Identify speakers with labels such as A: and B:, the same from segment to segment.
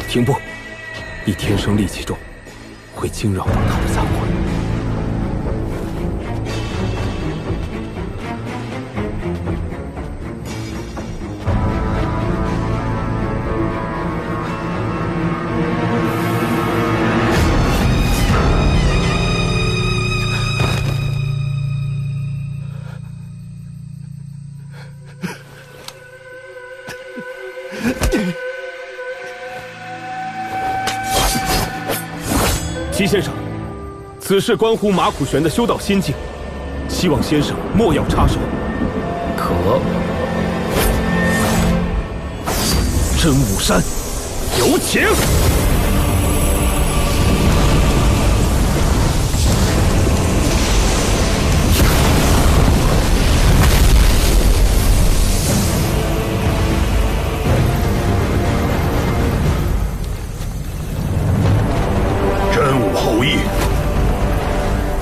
A: 停步！你天生戾气重，会惊扰到他的残魂。齐先生，此事关乎马苦玄的修道心境，希望先生莫要插手。
B: 可
A: 真武山，有请！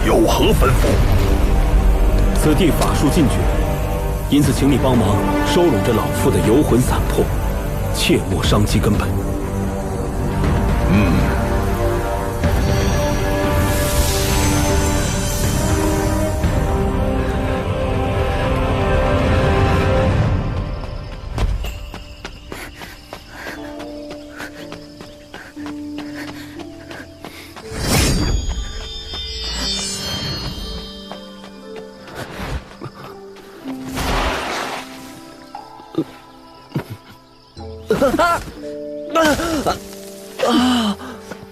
C: 有何吩咐？
A: 此地法术禁绝，因此请你帮忙收拢这老妇的游魂散魄，切莫伤及根本。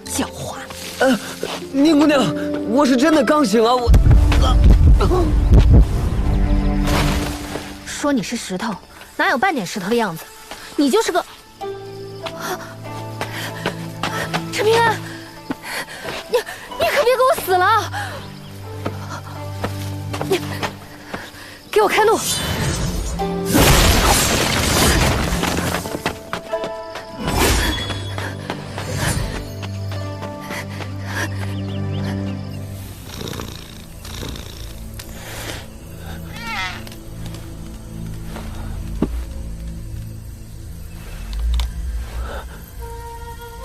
D: 狡猾！
B: 宁姑娘，我是真的刚醒啊，
D: 说你是石头，哪有半点石头的样子？你就是个……陈平安，你可别给我死了！你给我开路！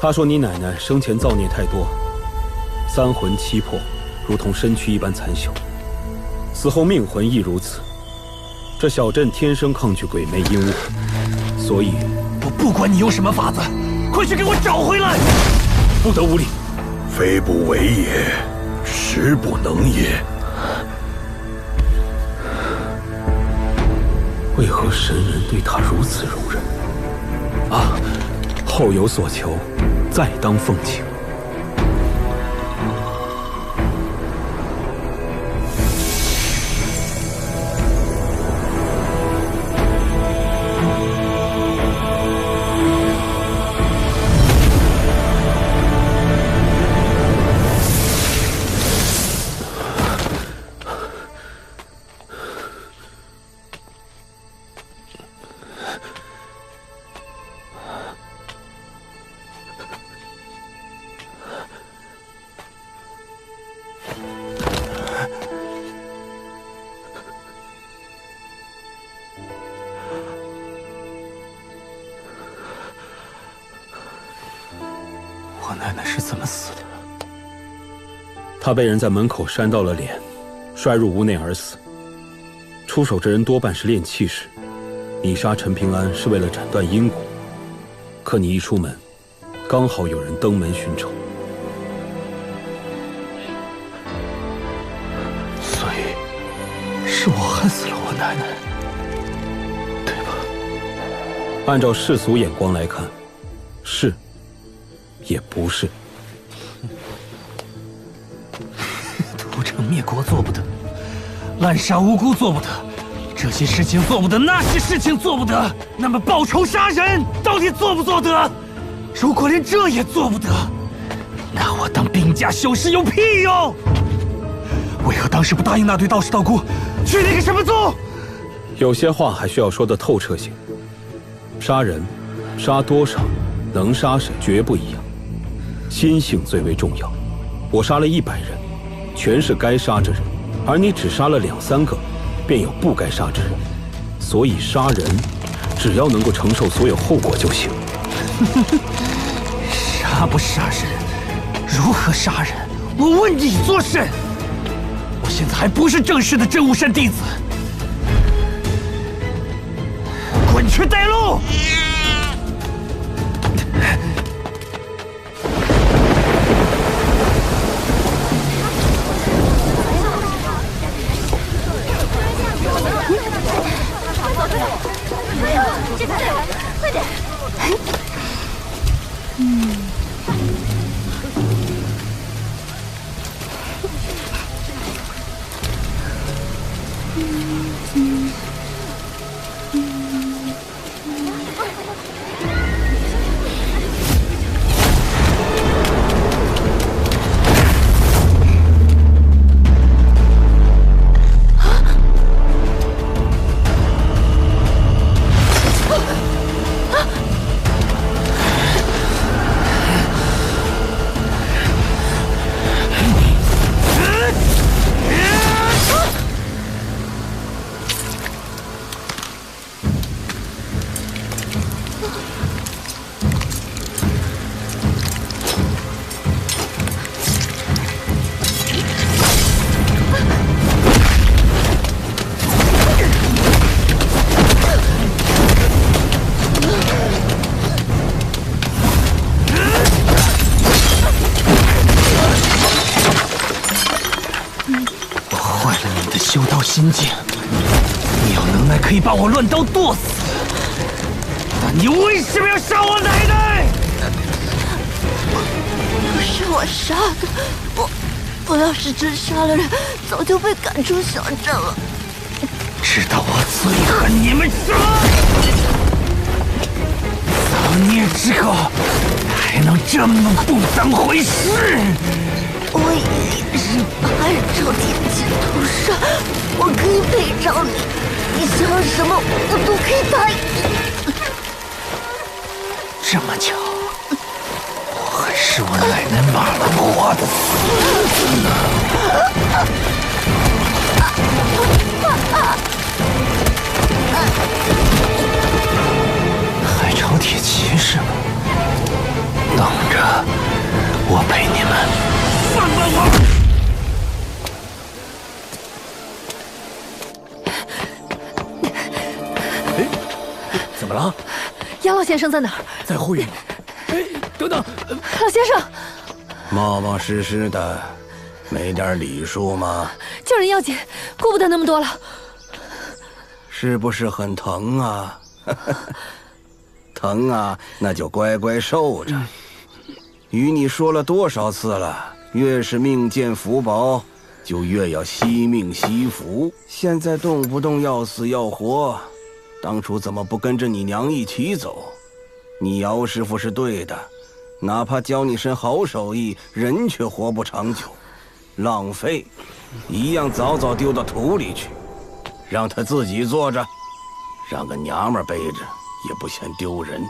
A: 他说你奶奶生前造孽太多，三魂七魄如同身躯一般残朽，死后命魂亦如此。这小镇天生抗拒鬼魅阴物，所以
C: 我不管你用什么法子，快去给我找回来！
A: 不得无礼。
C: 非不为也，实不能也。
A: 为何神人对他如此容忍？啊，后有所求，再当奉请。
C: 我奶奶是怎么死的？
A: 他被人在门口扇到了脸，摔入屋内而死。出手之人多半是炼气士，你杀陈平安是为了斩断因果，可你一出门，刚好有人登门寻仇。
C: 所以是我害死了我奶奶，对吧？
A: 按照世俗眼光来看，是，也不是。
C: 屠城灭国做不得，滥杀无辜做不得，这些事情做不得，那些事情做不得，那么报仇杀人到底做不做得？如果连这也做不得，那我当兵家修士有屁用？为何当时不答应那对道士道姑去那个什么宗？
A: 有些话还需要说得透彻些。杀人，杀多少，能杀谁绝不一样，心性最为重要。我杀了100人，全是该杀之人，而你只杀了2、3个，便有不该杀之人。所以杀人，只要能够承受所有后果就行。
C: 他不杀人，如何杀人？我问你作甚？我现在还不是正式的真武山弟子，滚去带路！
D: 快点！
C: 修道心境，你有能耐可以把我乱刀剁死，那你为什么要杀我奶奶？
D: 不是我杀的，我要是真杀了人，早就被赶出小镇了。
C: 知道我最恨你们什么？造孽之后还能这么不当回事？
D: 我已是8人朝天劫头杀，我可以赔偿你，你想要什么我都可以答应你。
C: 这么巧，我还是我奶奶马兰花的孙子呢。海潮铁骑士们，等着，我陪你们。放了我！
B: 哎，怎么了？
D: 杨老先生在哪儿？
B: 在后院。哎，等等，
D: 老先生，
E: 冒冒失失的，没点礼数吗？
D: 救人要紧，顾不得那么多了。
E: 是不是很疼啊？疼啊，那就乖乖受着。与你说了多少次了？越是命贱福薄，就越要惜命惜福。现在动不动要死要活，当初怎么不跟着你娘一起走？你姚师傅是对的，哪怕教你身好手艺，人却活不长久，浪费，一样早早丢到土里去，让他自己坐着，让个娘们背着也不嫌丢人。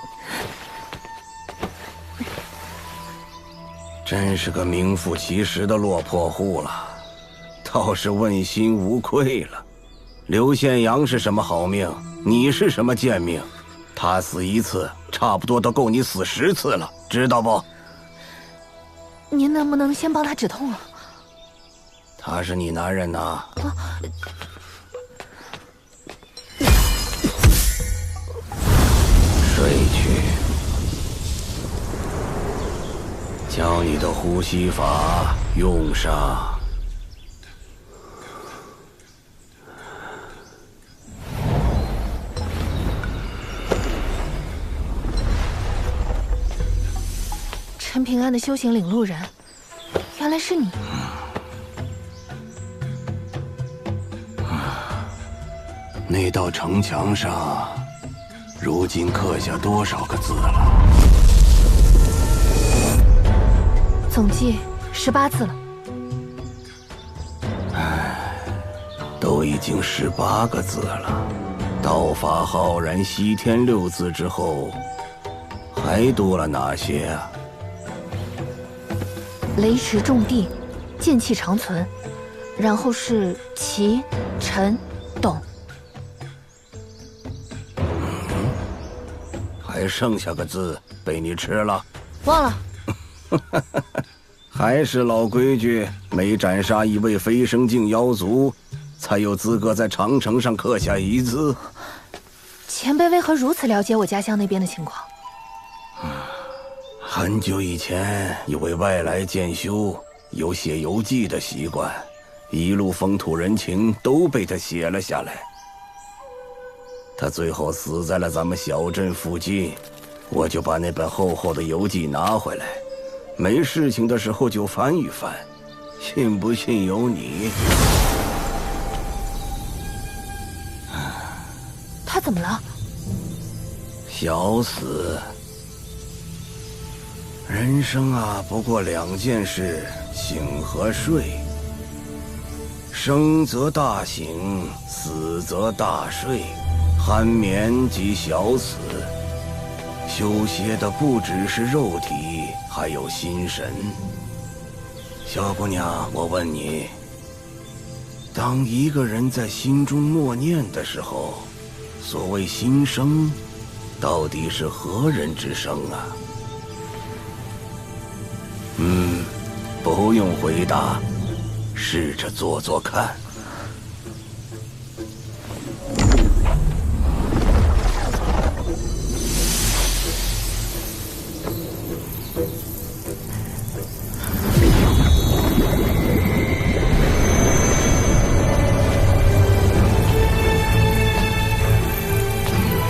E: 真是个名副其实的落魄户了，倒是问心无愧了。刘宪阳是什么好命，你是什么贱命？他死一次，差不多都够你死10次了，知道不？
D: 您能不能先帮他止痛啊？
E: 他是你男人呐。睡去。教你的呼吸法用上。
D: 陈平安的修行领路人，原来是你。
E: 那道城墙上，如今刻下多少个字了？
D: 总计18字了。
E: 都已经18个字了。道法浩然西天6字之后，还多了哪些啊？
D: 雷池种地，剑气长存，然后是齐、陈、董。
E: 还剩下个字被你吃了。
D: 忘了。
E: 还是老规矩，每斩杀一位飞升境妖族，才有资格在长城上刻下一字。
D: 前辈为何如此了解我家乡那边的情况？
E: 很久以前，有位外来剑修有写游记的习惯，一路风土人情都被他写了下来。他最后死在了咱们小镇附近，我就把那本厚厚的游记拿回来，没事情的时候就翻一翻，信不信由你。
D: 他怎么了？
E: 小死。人生啊，不过两件事，醒和睡。生则大醒，死则大睡，酣眠即小死。修邪的不只是肉体，还有心神。小姑娘，我问你，当一个人在心中默念的时候，所谓心声，到底是何人之声啊？不用回答，试着做做看。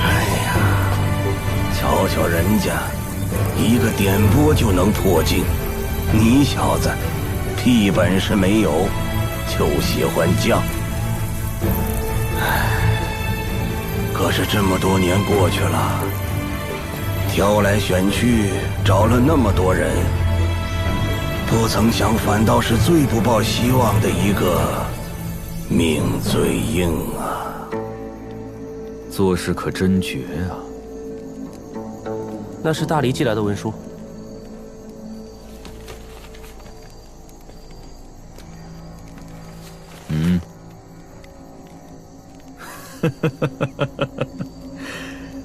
E: 哎呀，瞧瞧人家，一个点拨就能破境。你小子，屁本事没有，就喜欢犟。唉，可是这么多年过去了，挑来选去找了那么多人，不曾想反倒是最不抱希望的一个，命最硬啊！
F: 做事可真绝啊！
B: 那是大黎寄来的文书。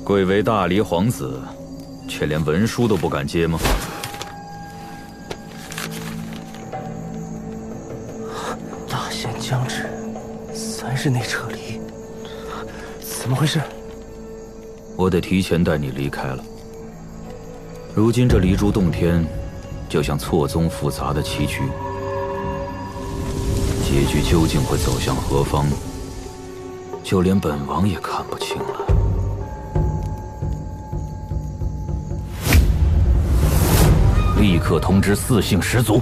F: 贵为大黎皇子，却连文书都不敢接吗？
B: 大限将至，3日内撤离，怎么回事？
F: 我得提前带你离开了。如今这离珠洞天，就像错综复杂的棋局，结局究竟会走向何方？就连本王也看不清了。立刻通知4姓10族，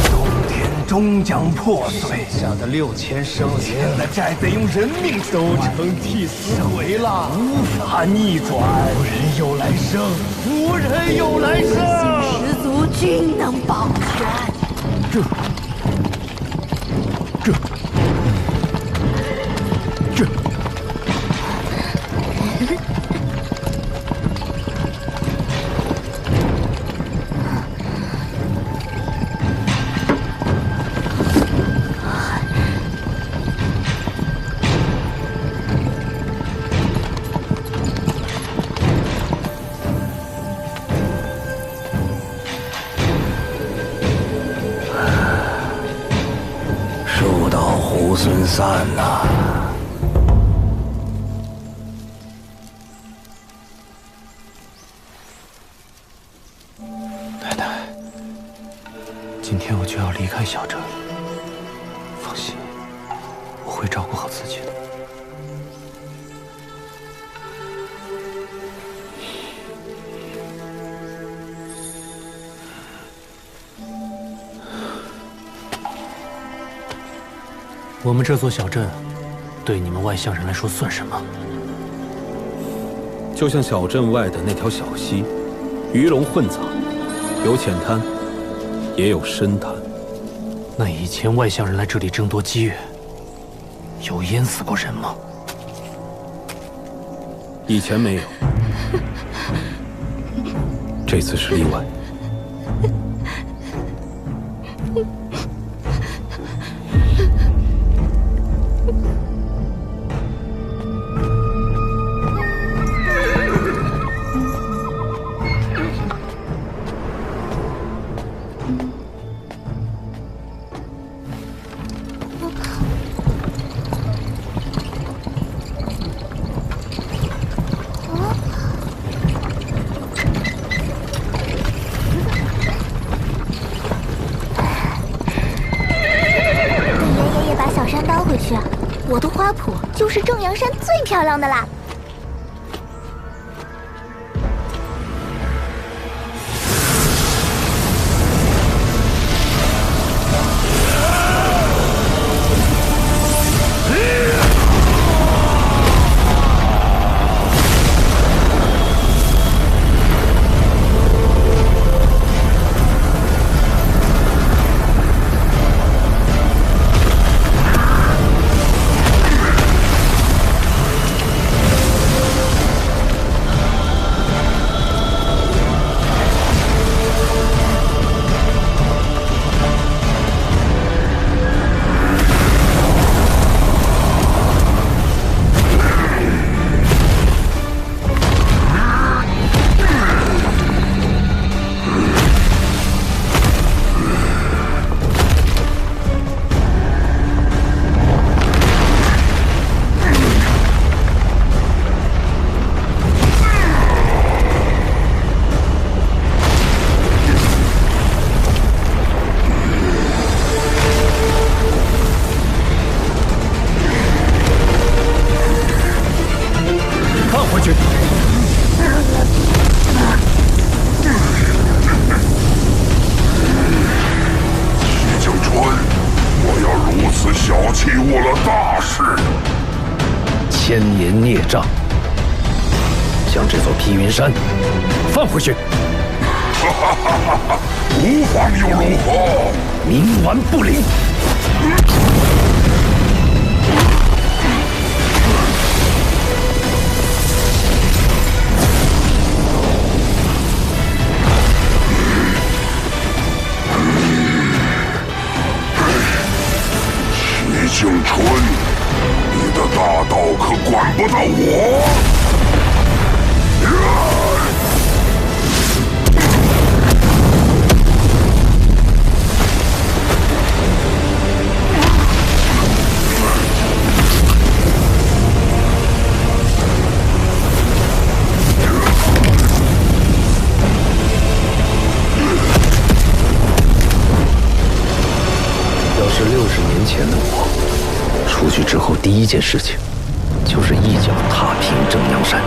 C: 洞天终将破碎，
G: 下的6000生前的债得用人命都成替死鬼了，
C: 无法逆转。
G: 无人有来生，无人有来生。
D: 10族均能保全。
E: 树倒猢狲散呐！
B: 奶奶，今天我就要离开小镇，放心，我会照顾好自己的。我们这座小镇，对你们外乡人来说算什么？
A: 就像小镇外的那条小溪，鱼龙混杂，有浅滩，也有深滩。
B: 那以前外乡人来这里争夺机缘，有淹死过人吗？
A: 以前没有，这次是例外。
D: 花圃就是正阳山最漂亮的啦。
H: 千年孽障，将这座披云山放回去。
I: 无妨又如何？
H: 冥顽不灵。
I: 徐静春，你的大道可管不到我。
H: 要是60年前的我，出去之后第一件事情，就是一脚踏平正阳山。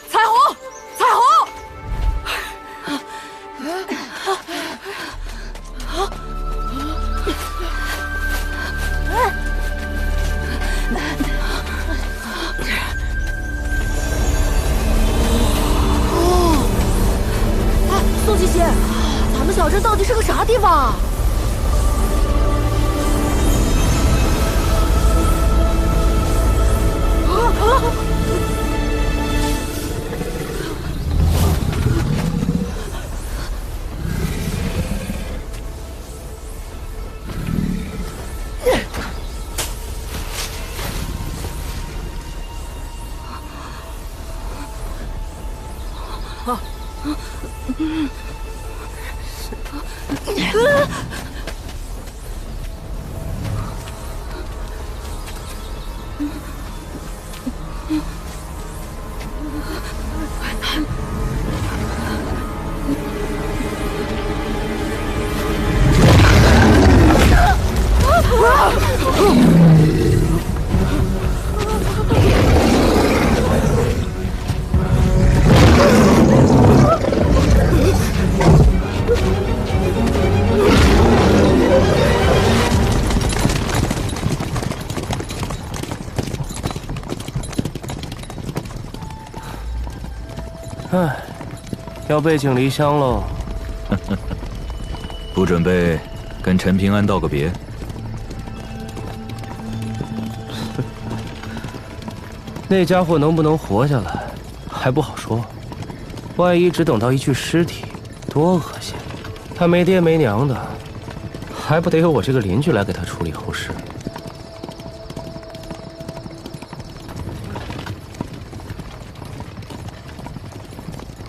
D: 彩虹，彩虹！宋姐姐，咱们小镇到底是个啥地方？
B: 唉，要背井离乡喽。
F: 不准备跟陈平安道个别？
B: 那家伙能不能活下来，还不好说。万一只等到一具尸体，多恶心！他没爹没娘的，还不得有我这个邻居来给他处理后事？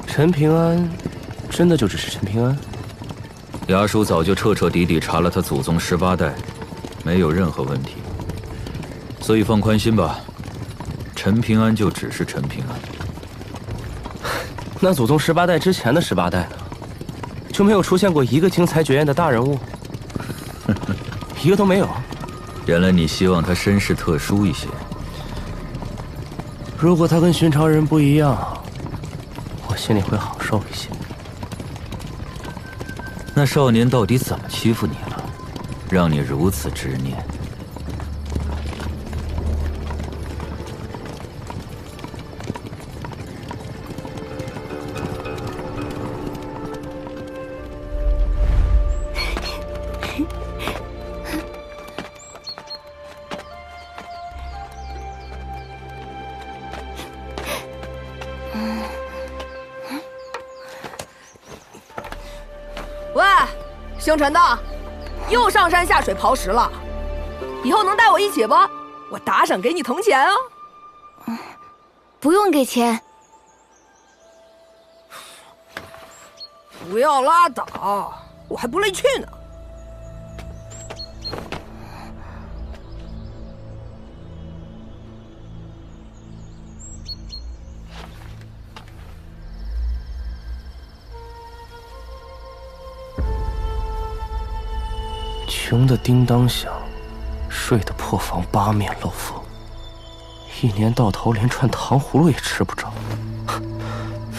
B: 陈平安，真的就只是陈平安？
F: 衙署早就彻彻底底查了他祖宗18代，没有任何问题，所以放宽心吧。陈平安就只是陈平安。
B: 那祖宗18代之前的18代呢？就没有出现过一个经才绝艳的大人物？一个都没有。
F: 原来你希望他身世特殊一些。
B: 如果他跟寻常人不一样，我心里会好受一些。
F: 那少年到底怎么欺负你了，让你如此执念？
J: 喂，星辰的，又上山下水刨食了，以后能带我一起不？我打赏给你铜钱哦。
D: 不用给钱。
J: 不要拉倒，我还不乐意去呢。
B: 穷的叮当响，睡的破房八面漏风，一年到头连串糖葫芦也吃不着，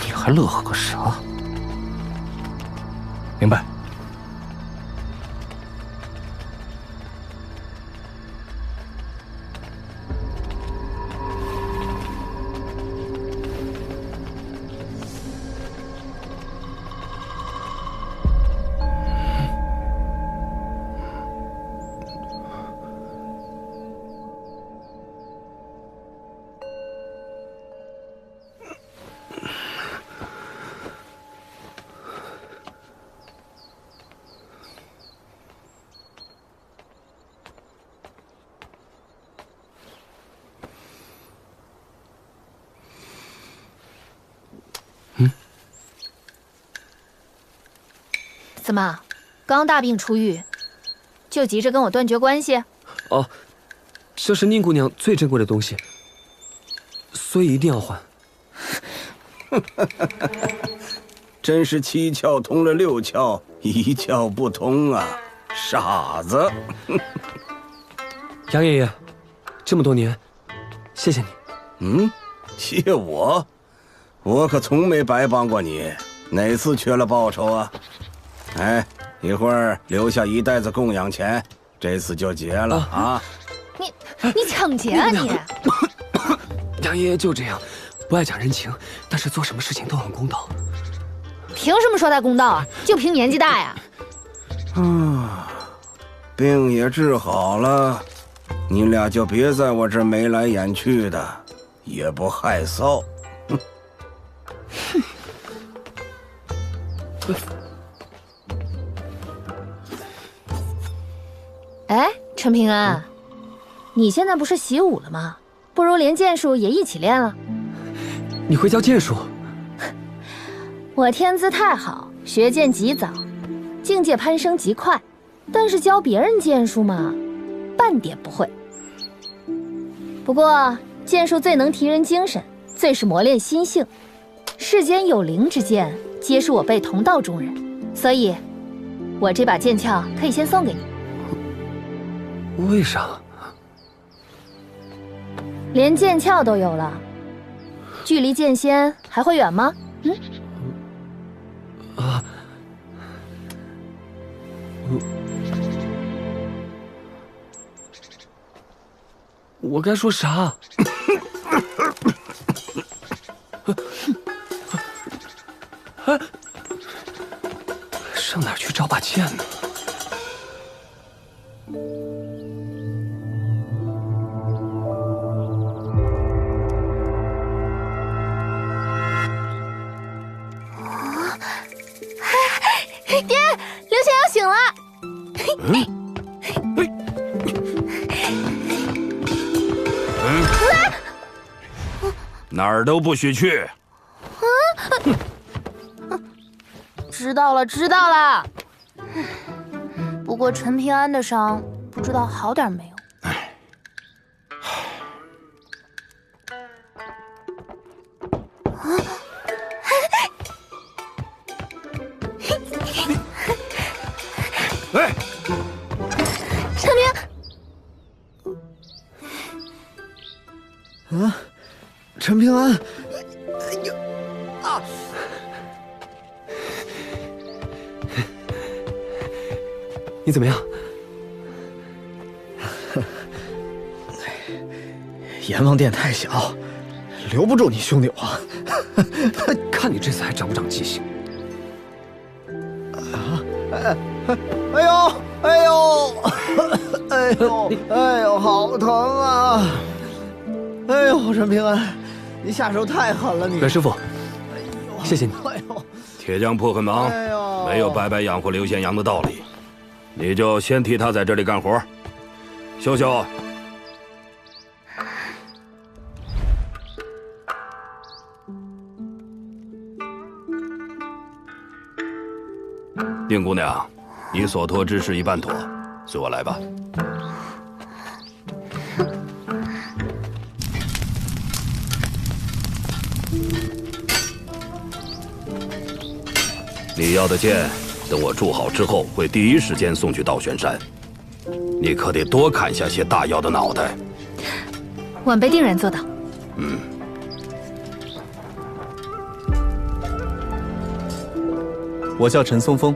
B: 你还乐呵个啥？
C: 明白。
D: 怎么，刚大病初愈，就急着跟我断绝关系？
K: 哦，这是宁姑娘最珍贵的东西，所以一定要还。
E: 真是七窍通了六窍，一窍不通啊，傻子！
K: 杨爷爷，这么多年，谢谢你。
E: 谢我？我可从没白帮过你，哪次缺了报酬啊？哎，一会儿留下一袋子供养钱，这次就结了啊！
D: 你抢劫啊你！
K: 杨爷爷就这样，不爱讲人情，但是做什么事情都很公道。
D: 凭什么说他公道啊？就凭年纪大呀？
E: 病也治好了，你俩就别在我这眉来眼去的，也不害臊。
D: 哎，陈平安，你现在不是习武了吗？不如连剑术也一起练了。
K: 你会教剑术？
D: 我天资太好，学剑极早，境界攀升极快，但是教别人剑术嘛，半点不会。不过剑术最能提人精神，最是磨练心性。世间有灵之剑，皆是我辈同道中人，所以，我这把剑鞘可以先送给你。
K: 为啥？
D: 连剑鞘都有了，距离剑仙还会远吗？
K: 我该说啥？上哪儿去找把剑呢？
D: 爹，刘谦要醒了。
A: 哪儿都不许去。
D: 知道了，知道了。不过陈平安的伤不知道好点没有。
L: 啊，陈平安，
K: 你怎么样？
L: 阎王殿太小，留不住你兄弟我。
K: 看你这次还长不长记性？
L: 哎呦，哎呦，哎呦，哎呦，好疼啊！哎呦，陈平安，你下手太狠了你！
K: 阮师傅，谢谢你。
L: 哎呦，
A: 铁匠铺很忙，没有白白养活刘宪阳的道理。你就先替他在这里干活，秀秀。宁姑娘，你所托之事已办妥，随我来吧。你要的剑，等我铸好之后，会第一时间送去道玄山。你可得多砍下些大妖的脑袋。
D: 晚辈定然做到。
A: 嗯。
M: 我叫陈松风，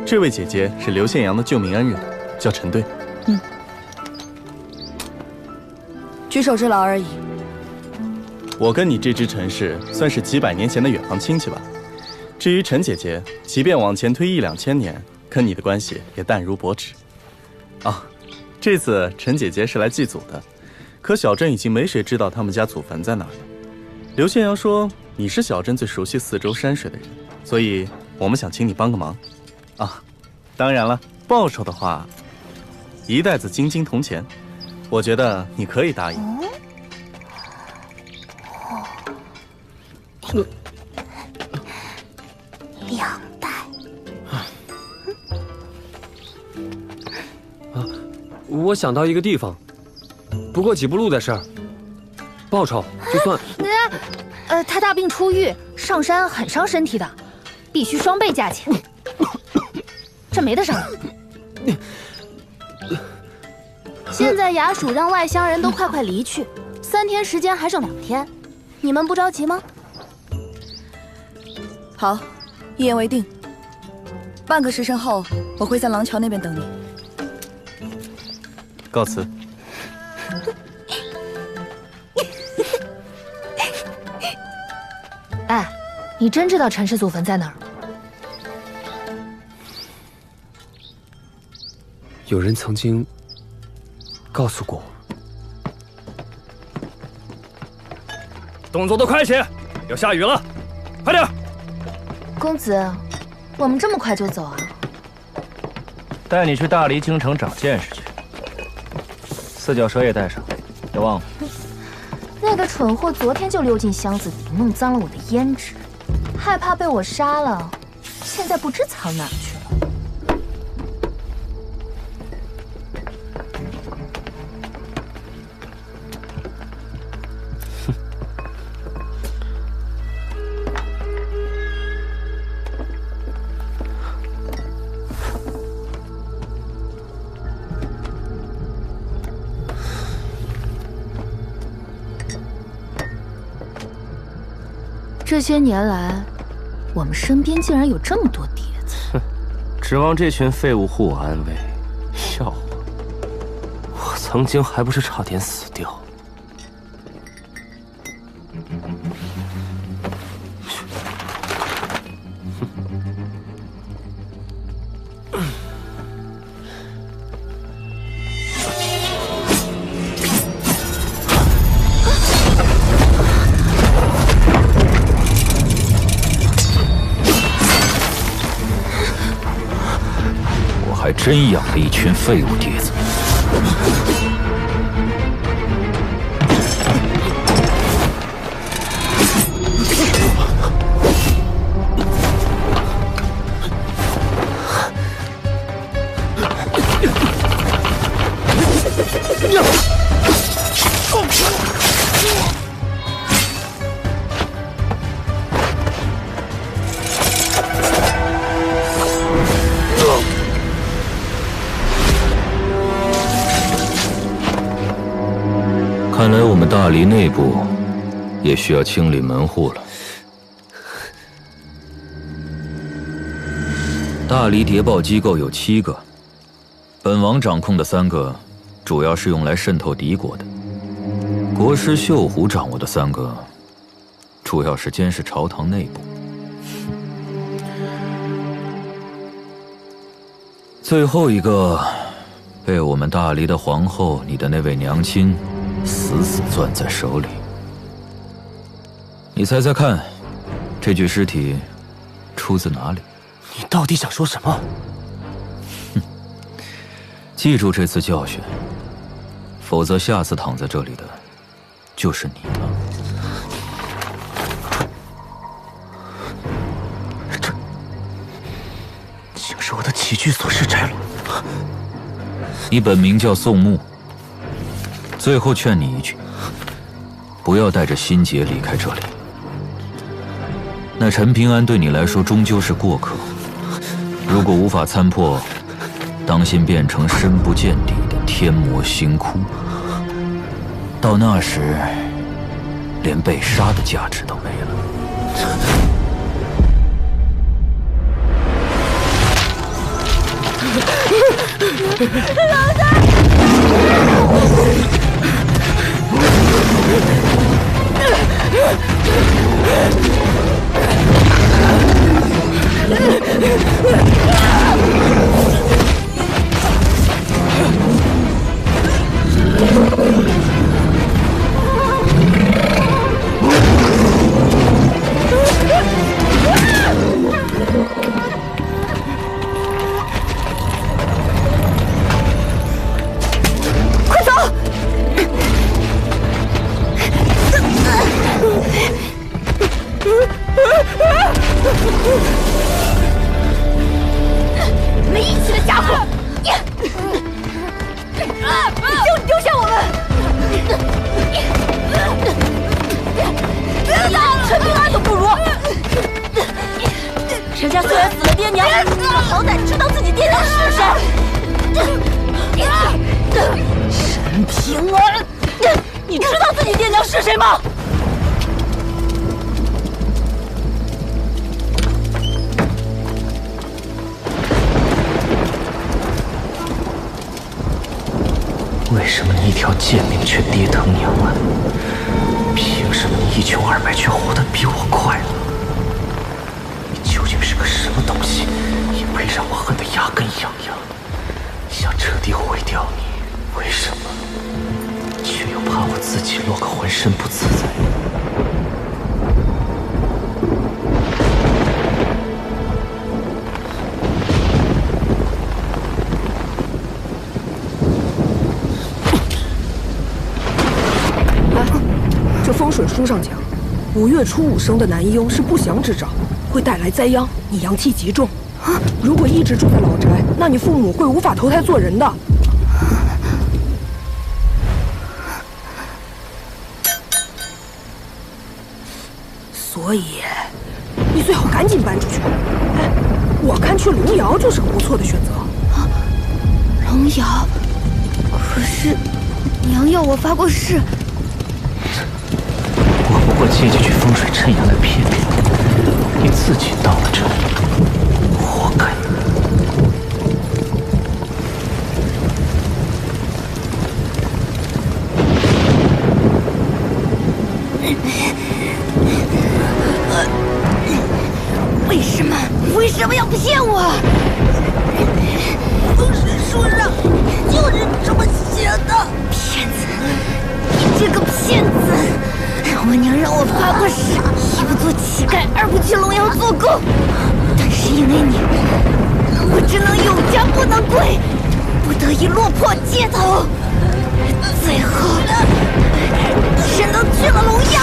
M: 这位姐姐是刘宪阳的救命恩人，叫陈队。
J: 举手之劳而已。
M: 我跟你这支陈氏算是几百年前的远房亲戚吧。至于陈姐姐，即便往前推1、2千年，跟你的关系也淡如薄纸。啊，这次陈姐姐是来祭祖的，可小镇已经没谁知道他们家祖坟在哪儿了。刘宪阳说你是小镇最熟悉四周山水的人，所以我们想请你帮个忙。啊，当然了，报酬的话，1袋子金铜钱，我觉得你可以答应。
D: 2袋。
K: 我想到一个地方，不过几步路的事儿，报酬就算。
D: 他大病初愈，上山很伤身体的，必须双倍价钱。这没得商量。
N: 现在衙署让外乡人都快离去，3天时间还剩2天，你们不着急吗？
J: 好，一言为定。半个时辰后，我会在廊桥那边等你。
M: 告辞。
D: 哎，你真知道陈氏祖坟在哪儿？
K: 有人曾经告诉过我。
B: 动作都快些，要下雨了，快点！
D: 公子，我们这么快就走啊？
B: 带你去大黎京城长见识去。四脚蛇也带上，别忘了。
D: 那个蠢货昨天就溜进箱子里，弄脏了我的胭脂，害怕被我杀了，现在不知藏哪儿去了。这些年来，我们身边竟然有这么多碟子。
B: 哼，指望这群废物护我安危，笑话！我曾经还不是差点死掉。
F: 还真养了一群废物碟子。看来我们大黎内部也需要清理门户了。大黎谍报机构有7个，本王掌控的3个，主要是用来渗透敌国的；国师绣虎掌握的3个，主要是监视朝堂内部。最后一个，被我们大黎的皇后，你的那位娘亲，死死攥在手里。你猜猜看，这具尸体出自哪里？
B: 你到底想说什么？
F: 哼，记住这次教训，否则下次躺在这里的就是你了。
B: 这竟是我的起居所施摘落。
F: 你本名叫宋牧，最后劝你一句，不要带着心结离开这里。那陈平安对你来说终究是过客，如果无法参破，当心变成深不见底的天魔星窟。到那时，连被杀的价值都没了。
O: 老大！快走！没义气的家伙！丢下我们！陈平安都不如。人家虽然死了爹娘，但好歹知道自己爹娘是谁。陈平安，你知道自己爹娘是谁吗？
B: 为什么你一条贱命却爹疼娘爱？凭什么你一穷二白却活得比我快乐？你究竟是个什么东西，也配让我恨得牙根痒痒？想彻底毁掉你，为什么？却又怕我自己落个浑身不自在？
J: 这风水书上讲，5月初5生的男婴是不祥之兆，会带来灾殃，你阳气极重。如果一直住在老宅，那你父母会无法投胎做人的。所以，你最好赶紧搬出去。哎，我看去龙窑就是个不错的选择。
N: 龙窑，可是娘要我发过誓。
B: 我不过借几句风水趁阳来骗你，你自己到了这里，活该。
O: 为什么要骗我？风水书上就是这么写的。骗子，你这个骗子！我娘让我发过誓，一不做乞丐，二不去龙窑做工。但是因为你，我只能有家不能归，不得已落魄街头。最后，只能去了龙窑。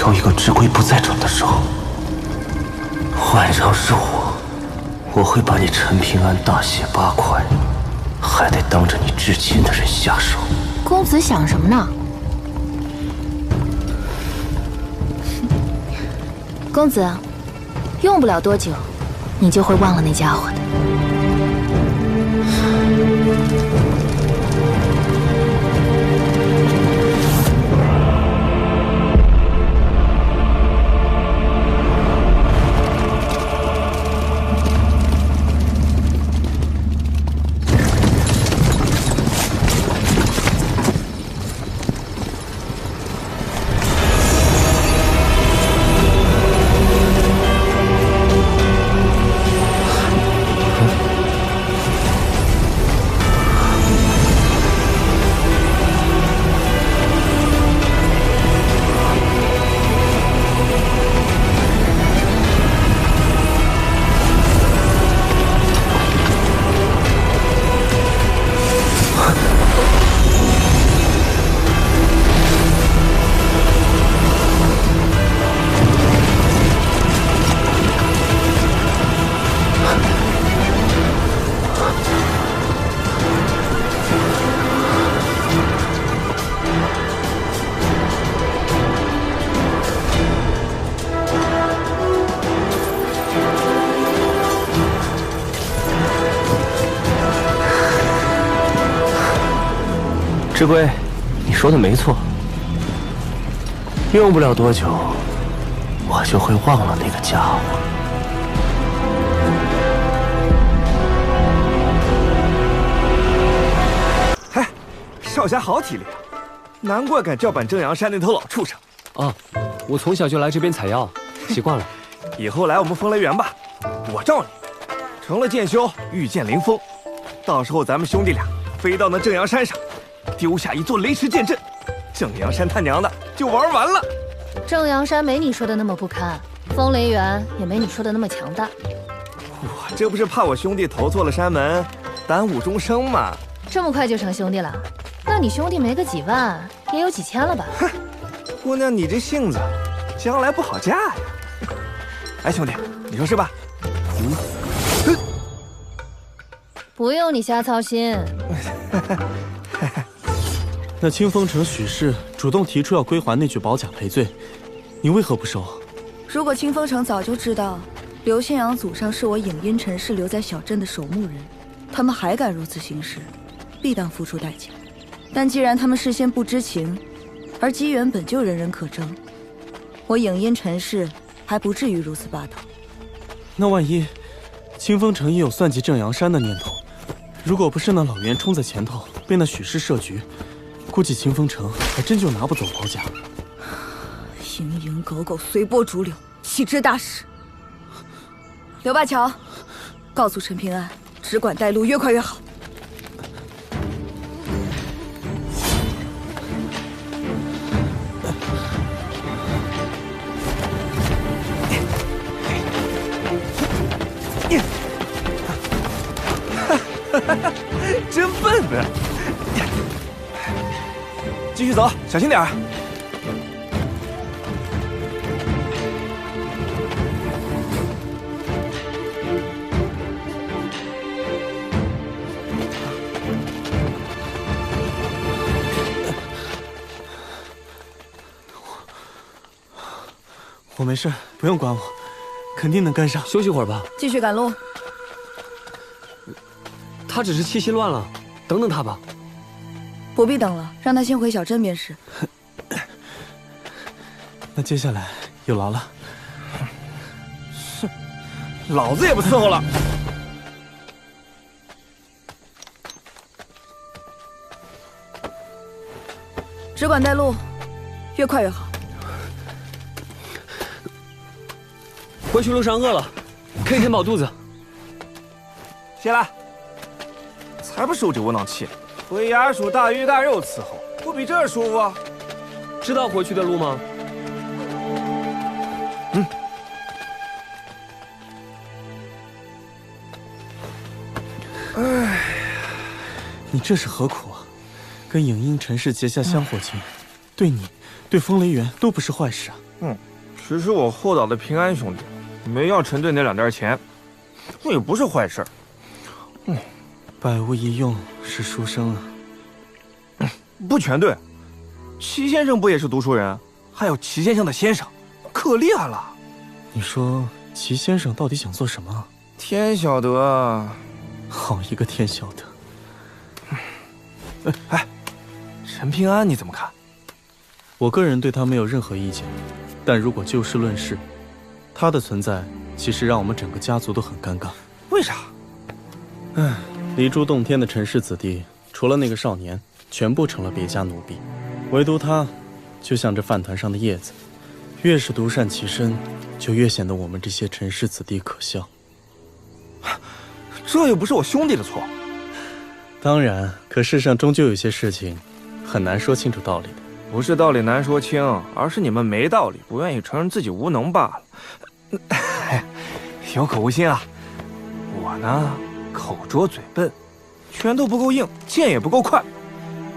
B: 有一个执归不在场的时候，换上是我会把你陈平安大卸8块，还得当着你至亲的人下手。
D: 公子想什么呢？公子，用不了多久，你就会忘了那家伙的。
B: 志归，你说的没错，用不了多久，我就会忘了那个家伙。
G: 嗨，少侠好体力啊，难怪敢叫板正阳山那头老畜生。
K: 啊，我从小就来这边采药，习惯了。
G: 以后来我们风雷园吧，我罩你，成了剑修，御剑灵锋，到时候咱们兄弟俩飞到那正阳山上，丢下一座雷池剑阵，正阳山他娘的就玩完了。
D: 正阳山没你说的那么不堪，风雷园也没你说的那么强大。
G: 我这不是怕我兄弟投错了山门，耽误终生吗？
D: 这么快就成兄弟了？那你兄弟没个几万，也有几千了吧？
G: 哼，姑娘你这性子，将来不好嫁呀。哎，兄弟，你说是吧？
D: 不用你瞎操心。
M: 那清风城许氏主动提出要归还那具宝甲赔罪，你为何不收？
P: 如果清风城早就知道刘宪阳祖上是我影音陈氏留在小镇的守墓人，他们还敢如此行事，必当付出代价。但既然他们事先不知情，而机缘本就人人可争，我影音陈氏还不至于如此霸道。
M: 那万一清风城也有算计正阳山的念头，如果不是那老袁冲在前头被那许氏设局，估计清风城还真就拿不走宝甲。
P: 蝇营狗苟，随波逐流，岂知大事？刘灞桥，告诉陈平安，只管带路，越快越好。
G: 真笨啊！继续走，小心点儿。
M: 我没事，不用管我，肯定能跟上。
K: 休息会儿吧。
P: 继续赶路。
K: 他只是气息乱了，等等他吧。
P: 不必等了，让他先回小镇便是。
M: 那接下来有劳了。
G: 哼，老子也不伺候了。
P: 只管带路，越快越好。
K: 回去路上饿了，可以填饱肚子。
G: 谢了。才不受这窝囊气！回衙署大鱼大肉伺候，不比这儿舒服啊？
K: 知道回去的路吗？
G: 嗯。
M: 哎，你这是何苦啊？跟影音陈氏结下香火情，对你、对风雷园都不是坏事啊。
G: 其实我厚道的平安兄弟没要陈队那2袋钱，那也不是坏事。
M: 百无一用是书生啊。
G: 不全对，齐先生不也是读书人？还有齐先生的先生，可厉害了。
M: 你说齐先生到底想做什么？
G: 天晓得。
M: 好一个天晓得！
G: 哎，陈平安你怎么看？
M: 我个人对他没有任何意见，但如果就事论事，他的存在其实让我们整个家族都很尴尬。
G: 为啥？
M: 离珠洞天的陈氏子弟，除了那个少年，全部成了别家奴婢，唯独他，就像这饭团上的叶子，越是独善其身，就越显得我们这些陈氏子弟可笑。
G: 这又不是我兄弟的错。
M: 当然，可世上终究有些事情很难说清楚道理的。
G: 不是道理难说清，而是你们没道理，不愿意承认自己无能罢了。有口无心啊！我呢，口拙嘴笨，拳头不够硬，剑也不够快，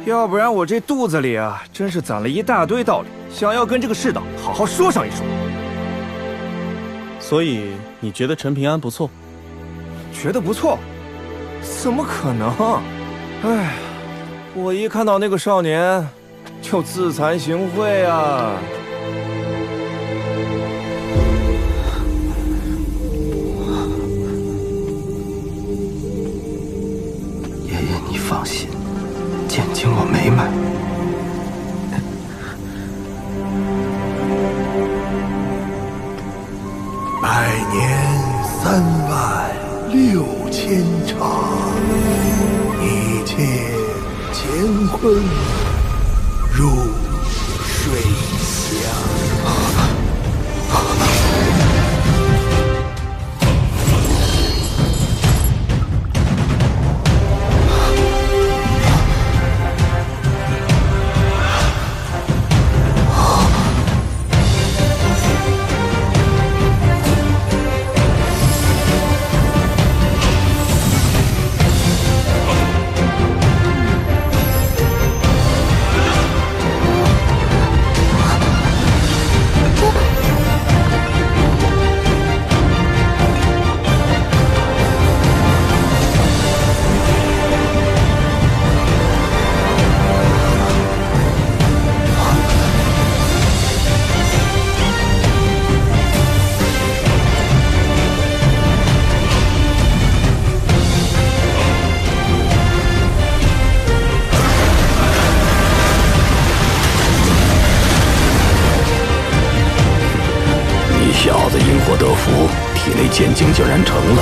G: 要不然我这肚子里啊，真是攒了一大堆道理，想要跟这个世道好好说上一说。
M: 所以你觉得陈平安不错？
G: 觉得不错？怎么可能？哎，我一看到那个少年，就自惭形秽啊！
H: 爷爷，你放心，剑经我没买。
I: 100年36000场，一切乾坤如水乡。
H: 剑经竟然成了，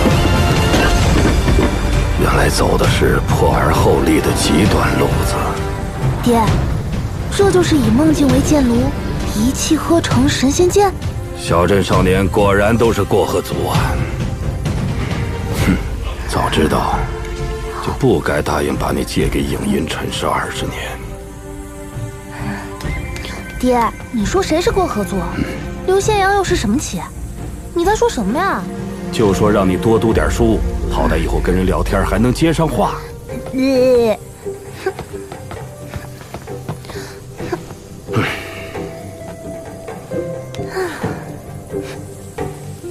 H: 原来走的是破而后立的极端路子。
N: 爹，这就是以梦境为剑炉，一气呵成神仙剑。
H: 小镇少年果然都是过河族啊！哼，早知道就不该答应把你借给影音陈氏20年。
N: 爹，你说谁是过河族？刘宪阳又是什么旗？你在说什么呀？
H: 就说让你多读点书，好歹以后跟人聊天还能接上话。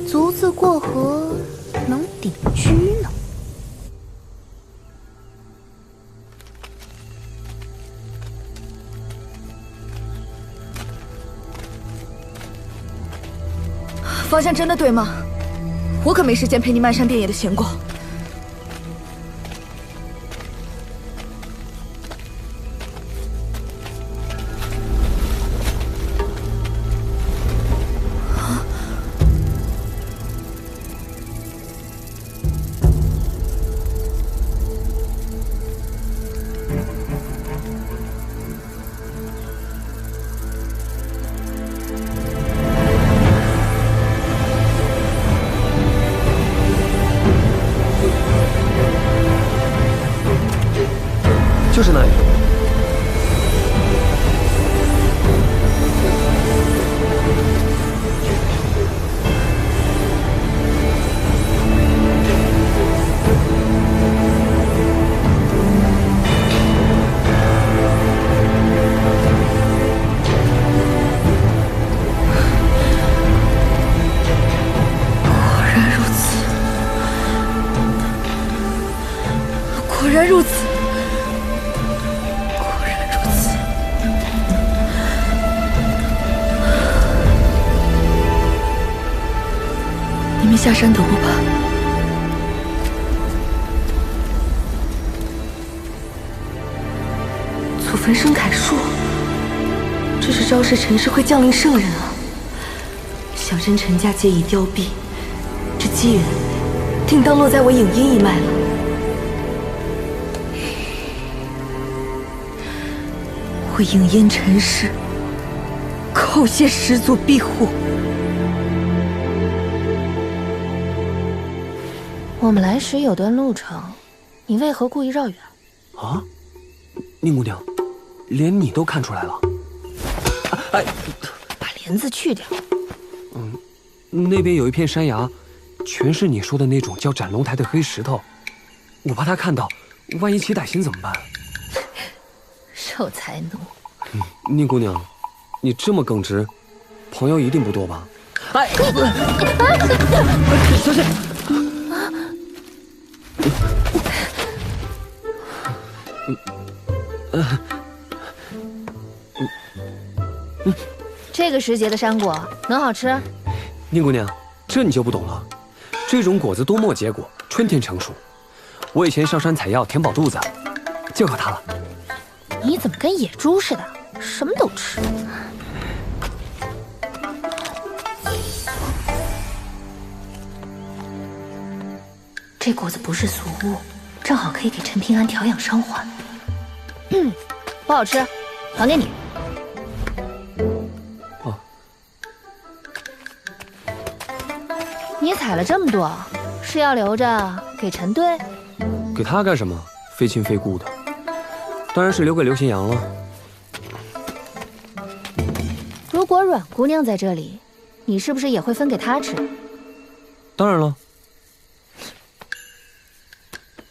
N: 卒子过河能顶居呢。
P: 方向真的对吗？我可没时间陪你漫山遍野的闲逛。
K: 就是那里。
P: 然如此，你们下山等我吧。祖坟生楷树，这是昭示陈氏会降临圣人啊！小镇陈家皆已凋敝，这机缘定当落在我影音一脉了。我影音陈氏叩谢始祖庇护。
D: 我们来时有段路程，你为何故意绕远？
K: 啊，宁姑娘，连你都看出来了。哎，
D: 把帘子去掉。
K: 那边有一片山崖，全是你说的那种叫斩龙台的黑石头，我怕他看到，万一起歹心怎么办？
D: 守财奴。
K: 宁姑娘，你这么耿直，朋友一定不多吧？哎，小心！
D: 这个时节的山果能好吃？
K: 宁姑娘，这你就不懂了。这种果子多末结果，春天成熟。我以前上山采药填饱肚子，就靠它了。
D: 你怎么跟野猪似的，什么都吃？这果子不是俗物，正好可以给陈平安调养伤患。不好吃，还给你。你采了这么多，是要留着给陈队？
K: 给他干什么？非亲非故的，当然是留给刘新阳了。
D: 如果阮姑娘在这里，你是不是也会分给她吃？
K: 当然了。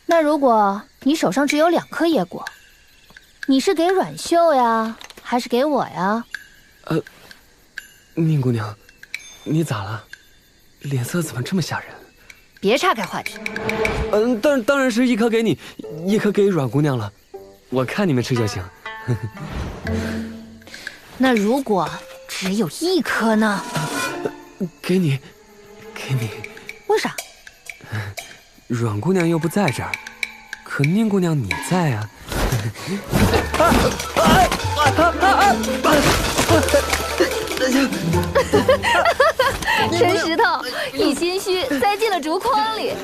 D: 那如果你手上只有2颗野果，你是给阮秀呀，还是给我呀？
K: 宁姑娘，你咋了？脸色怎么这么吓人？
D: 别岔开话题。
K: 当然是1颗给你，1颗给阮姑娘了。我看你们吃就行。
D: 那如果只有1颗呢？
K: 给你。
D: 为啥？
K: 阮姑娘又不在这儿，可宁姑娘你在啊。
D: 陈石头一心虚栽进了竹筐里。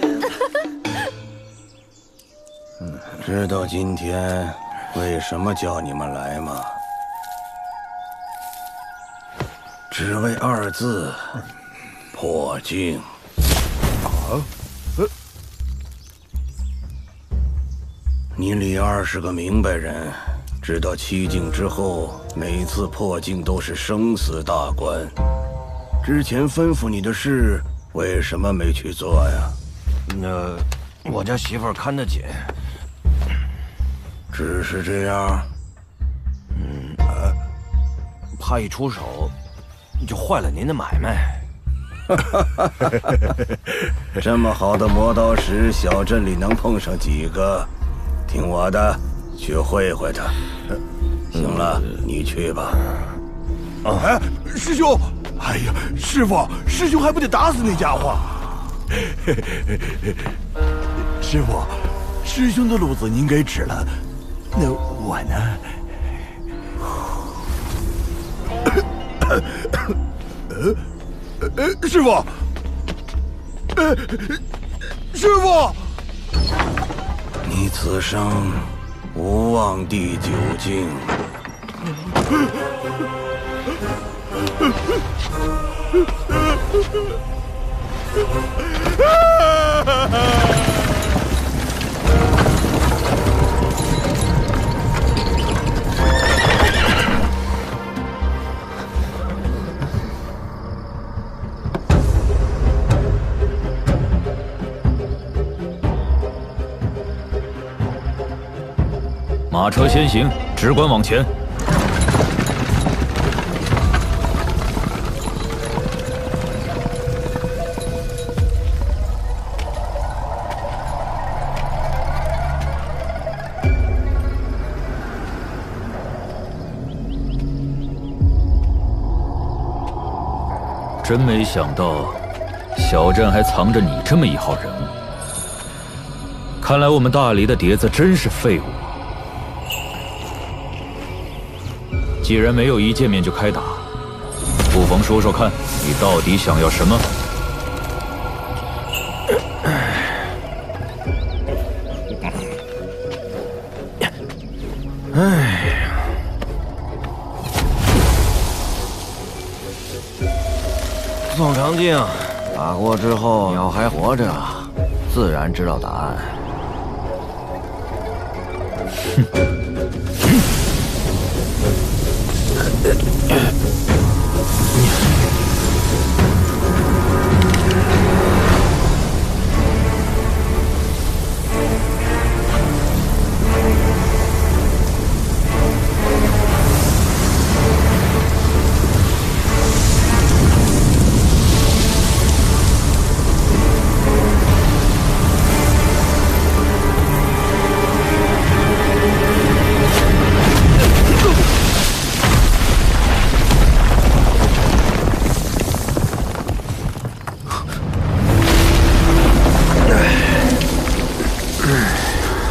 E: 知道今天为什么叫你们来吗？只为2字：破镜。你李二是个明白人，知道7境之后，每次破镜都是生死大关。之前吩咐你的事，为什么没去做呀？
Q: 我家媳妇儿看得紧。
E: 只是这样？
Q: 怕一出手，就坏了您的买卖。
E: 这么好的磨刀石，小镇里能碰上几个？听我的，去会会他。行了，你去吧。
I: 哎，师兄！哎呀，师傅，师兄还不得打死那家伙！师傅，师兄的路子您给指了，那我呢？师傅，师傅，
E: 你此生无望第9境。
F: 马车先行，直管往前。真没想到，小镇还藏着你这么一号人物。看来我们大黎的碟子真是废物。既然没有一见面就开打，不妨说说看，你到底想要什么？
L: 宋长靖，打过之后要还活着，自然知道答案。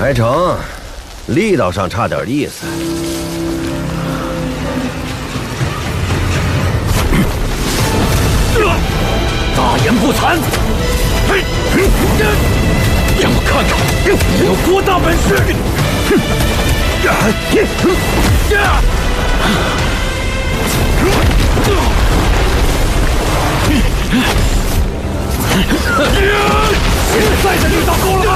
R: 还成，力道上差点意思。
C: 大言不惭！让我看看你有多大本事！现在的力道够了吗？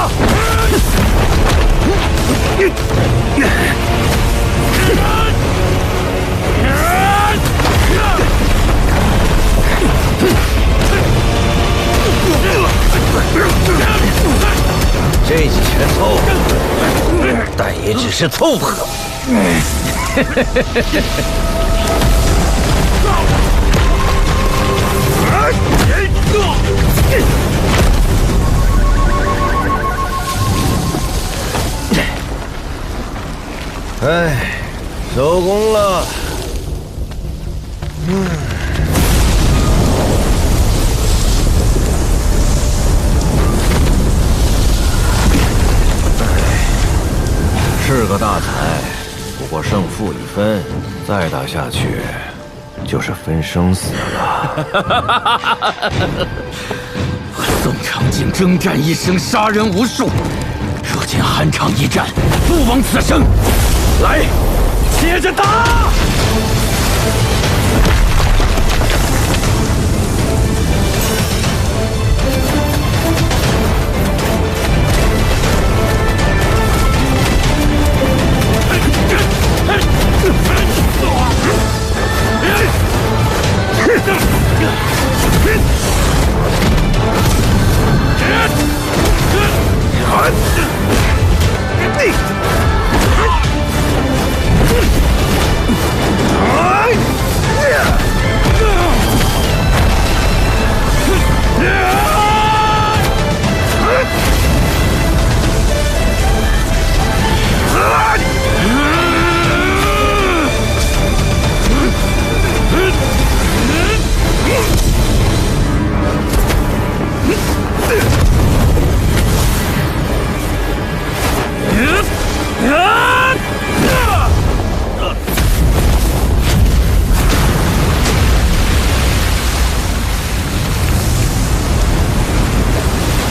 R: 这几拳凑合，但也只是凑合。哎，收工了。是个大才，不过胜负已分，再打下去就是分生死了。
C: 宋长靖征战一生，杀人无数，若见酣畅一战，不枉此生。来，接着打！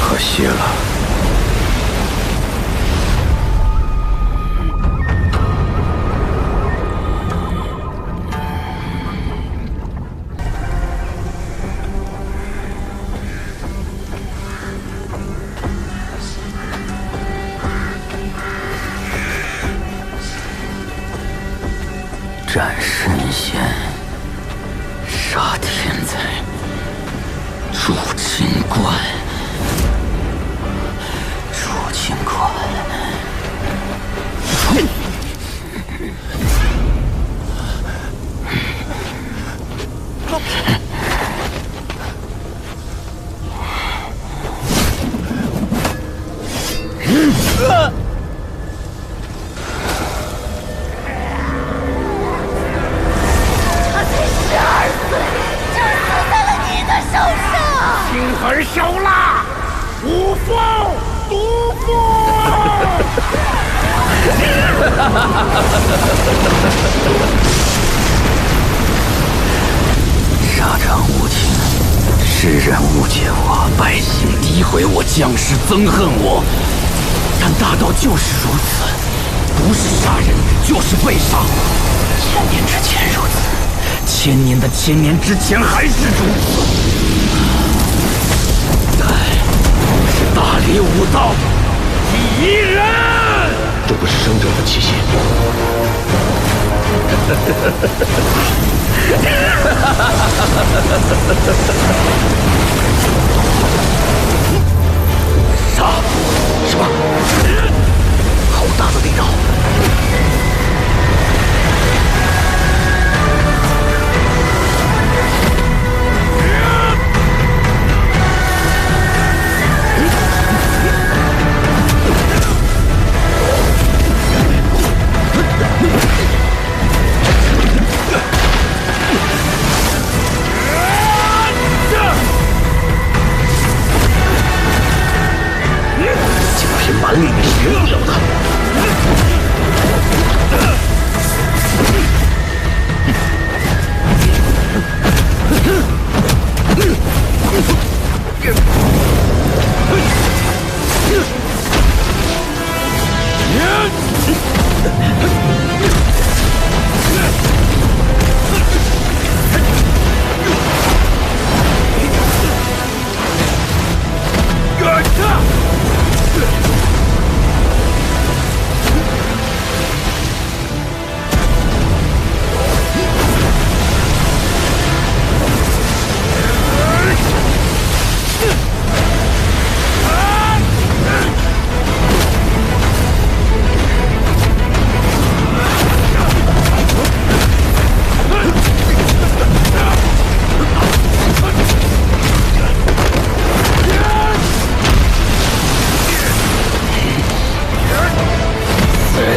R: 可惜了。
C: 斩神仙，杀天才，筑清观。筑清观。
O: 他才12岁，就死在了你的
I: 无父，毒父！
S: 沙场无情，世人误解我，百姓诋毁我，将士憎恨我。但大道就是如此，不是杀人就是被杀。1000年之前如此，1000年的1000年之前还是如此。是大理武道第1人。
R: 这不是生者的器械。
S: 杀！什么？好大的力道！就凭蛮力你赢不了他。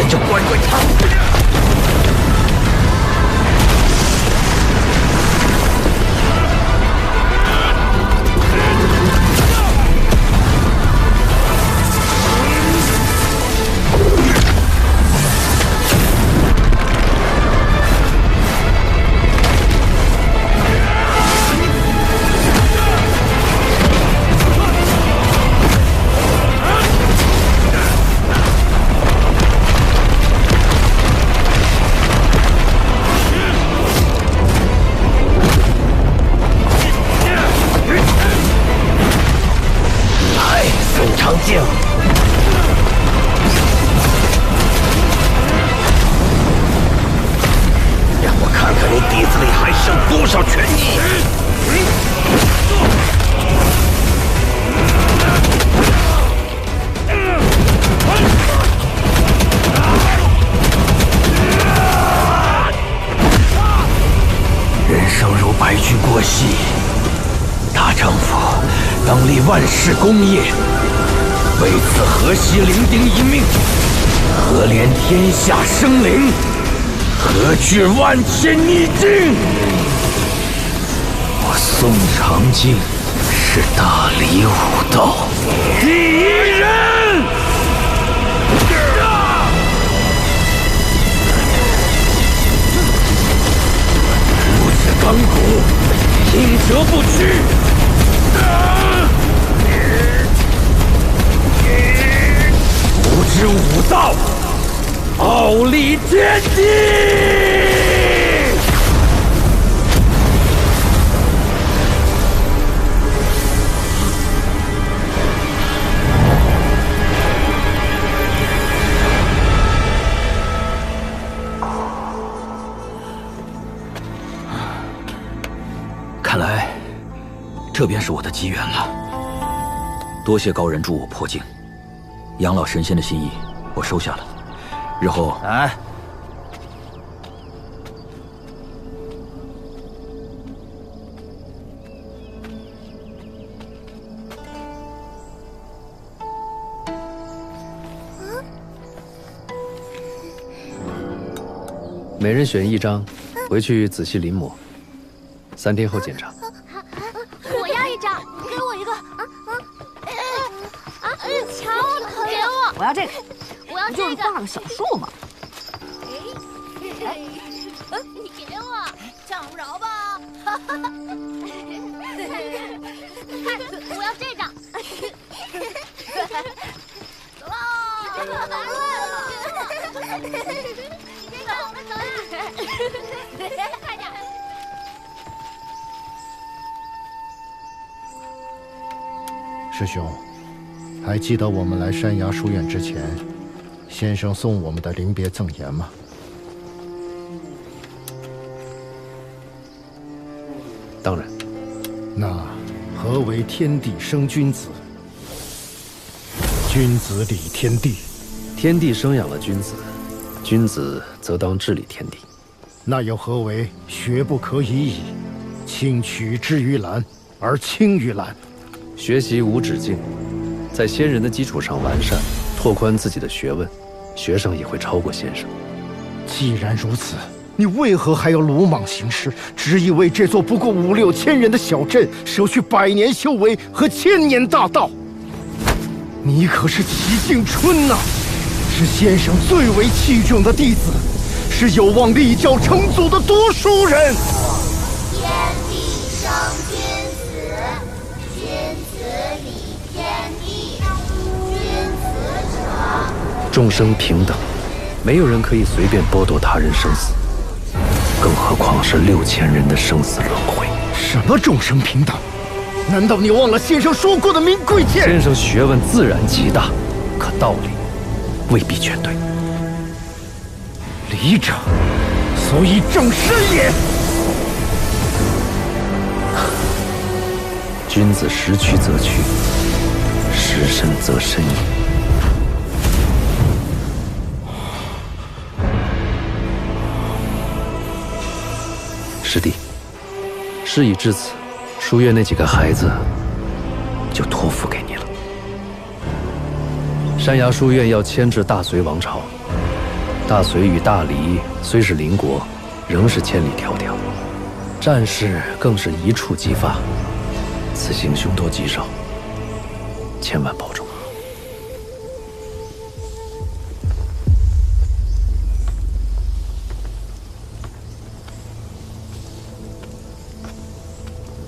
S: 就怪怪他。剑，让我看看你底子里还剩多少权益。人生如白驹过隙，大丈夫当立万世功业。为此何惜伶仃一命？何怜天下生灵？何惧万千逆境？我宋长靖是大理武道第一人。如此钢骨，挺折不屈。不知武道，傲立天地。看来，这便是我的机缘了。多谢高人助我破境。养老神仙的心意，我收下了。日后，
E: 哎，
K: 每人选一张，回去仔细临摹，3天后检查。
N: 我要一张，给我一个。
O: 我要这个，
N: 我要这个，
O: 就是画个小树嘛。
N: 你给我，抢不着吧？我要这张。走喽！你这个，我们走呀！快点！
T: 师兄，还记得我们来山崖书院之前，先生送我们的临别赠言吗？
B: 当然。
T: 那何为天地生君子？君子理天地。
B: 天地生养了君子，君子则当治理天地。
T: 那又何为学不可以已，轻取之于蓝而轻于蓝？
B: 学习无止境，在先人的基础上完善、拓宽自己的学问，学生也会超过先生。
T: 既然如此，你为何还要鲁莽行事，只以为这座不过5、6千人的小镇，舍去100年修为和1000年大道？你可是齐景春呐，是先生最为器重的弟子，是有望立教成祖的读书人。
O: 天地生君子，君子理天地。君子者，
B: 众生平等，没有人可以随便剥夺他人生死，更何况是6000人的生死轮回。
T: 什么众生平等？难道你忘了先生说过的名贵剑？
B: 先生学问自然极大，可道理未必全对。
T: 理者，所以正身也。
B: 君子识曲则曲，识身则身也。师弟，事已至此，书院那几个孩子就托付给你了。山崖书院要迁至大隋王朝，大隋与大黎虽是邻国，仍是千里迢迢，战事更是一触即发。此行凶多吉少，千万保重。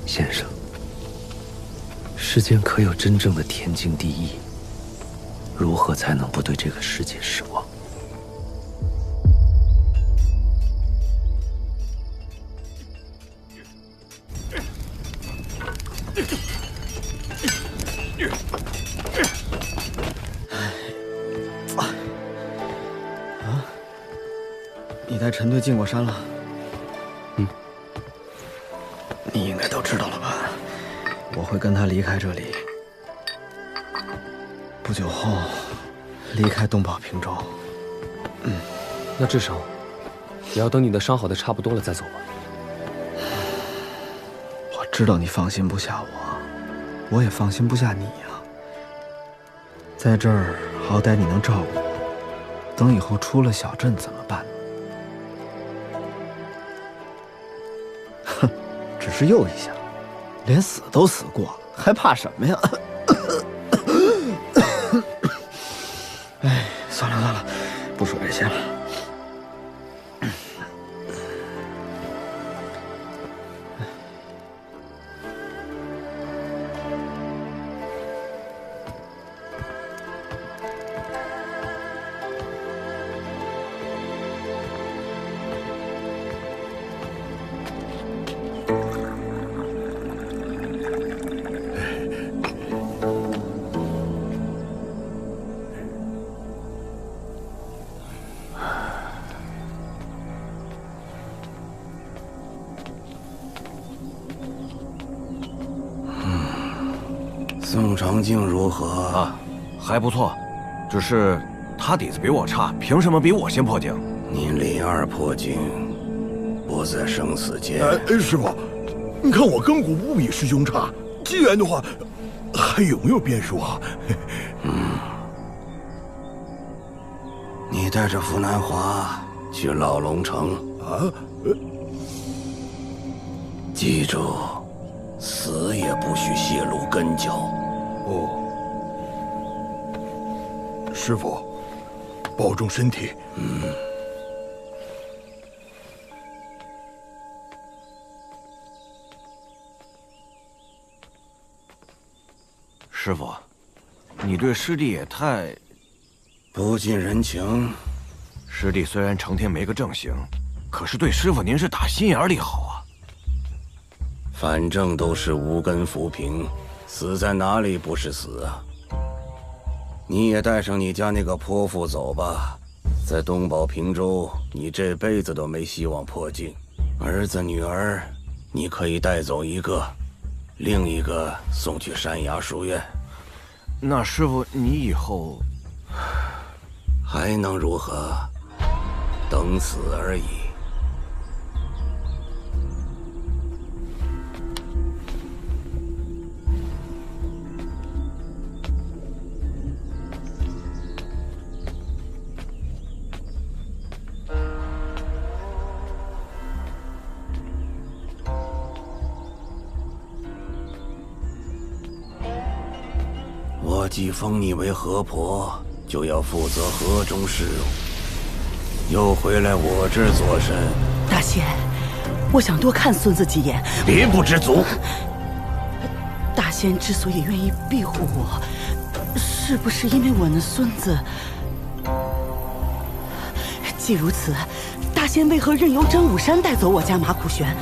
B: 先生，世间可有真正的天经地义？如何才能不对这个世界失望？
L: 你带陈队进过山了？
B: 嗯。
L: 你应该都知道了吧？我会跟他离开这里，不久后离开东宝平州。
K: 那至少也要等你的伤好的差不多了再走吧。
L: 我知道你放心不下我，我也放心不下你呀。在这儿好歹你能照顾我，等以后出了小镇怎么办？哼，只是诱一下，连死都死过了，还怕什么呀？哎，算了算了，不说这些了。
E: 宋长靖如何
R: 啊？还不错，只是他底子比我差，凭什么比我先破境？
E: 你李二破境，不在生死间。
I: 师傅，你看我根骨不比师兄差，既然的话，还有没有变数啊？
E: 你带着符南华去老龙城
I: 啊？
E: 记住，死也不许泄露根脚。
I: 哦，师傅，保重身体。
R: 师傅，你对师弟也太
E: 不近人情。
R: 师弟虽然成天没个正形，可是对师傅您是打心眼里好啊。
E: 反正都是无根浮萍，死在哪里不是死啊？你也带上你家那个泼妇走吧，在东宝平州，你这辈子都没希望破镜。儿子女儿，你可以带走一个，另一个送去山崖书院。
R: 那师傅，你以后
E: 还能如何？等死而已。我既封你为河婆，就要负责河中事务，又回来我这儿做甚？
U: 大仙，我想多看孙子几眼。
E: 别不知足！
U: 大仙之所以愿意庇护我，是不是因为我那孙子？既如此，大仙为何任由真武山带走我家马苦玄，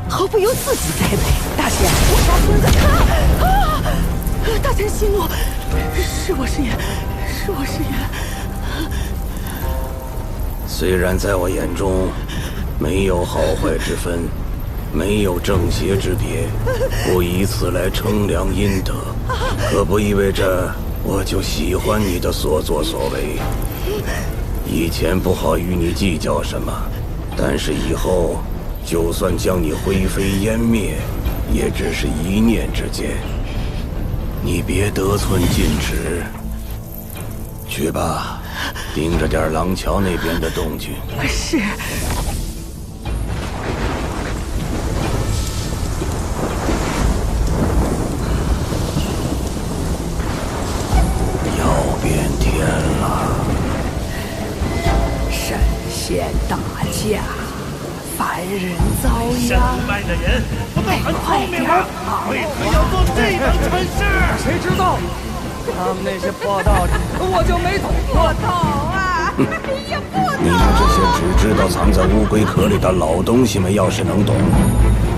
U: 毫不由自己栽培？大仙，我家孙子大仙息怒，是我失言，是我失言。
E: 虽然在我眼中没有好坏之分，没有正邪之别，不以此来称量阴德，可不意味着我就喜欢你的所作所为。以前不好与你计较什么，但是以后就算将你灰飞烟灭，也只是一念之间。你别得寸进尺。去吧，盯着点廊桥那边的动静。
U: 是。
E: 要变天了。
U: 神仙大驾，凡人遭殃。
C: 山脉的人不都很聪明吗？为何要做这等蠢事？
K: 谁知道？他们那些破道士，我就没捅过头啊！
E: 你们这些只知道藏在乌龟壳里的老东西们，要是能懂，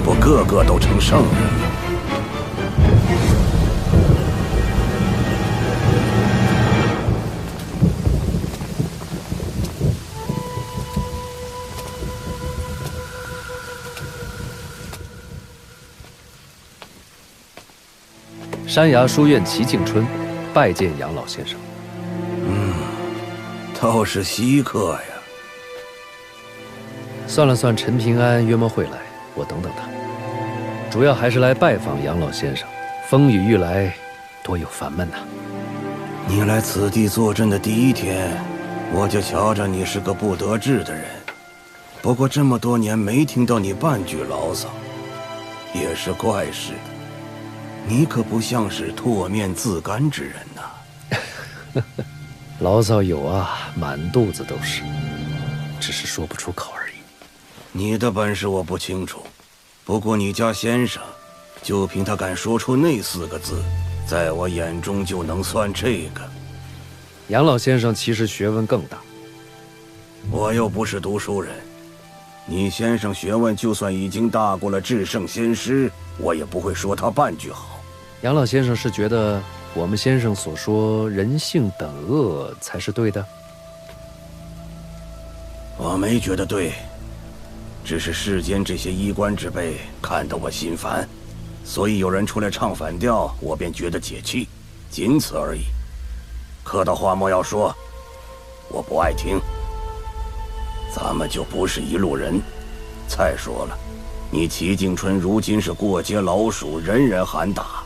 E: 不个个都成圣人了。
B: 山崖书院齐敬春拜见杨老先生。
E: 倒是稀客呀。
B: 算了算，陈平安约莫会来，我等等他。主要还是来拜访杨老先生，风雨欲来，多有烦闷呐。
E: 你来此地坐镇的第一天，我就瞧着你是个不得志的人。不过这么多年没听到你半句牢骚，也是怪事。你可不像是唾面自干之人呐。
B: 牢骚有啊，满肚子都是，只是说不出口而已。
E: 你的本事我不清楚，不过你家先生，就凭他敢说出那4个字，在我眼中就能算这个。
B: 杨老先生其实学问更大。
E: 我又不是读书人，你先生学问就算已经大过了至圣先师，我也不会说他半句好。
B: 杨老先生是觉得我们先生所说人性本恶才是对的？
E: 我没觉得对，只是世间这些衣冠之辈看得我心烦，所以有人出来唱反调，我便觉得解气，仅此而已。客套话莫要说，我不爱听。咱们就不是一路人。再说了，你齐敬春如今是过街老鼠，人人喊打，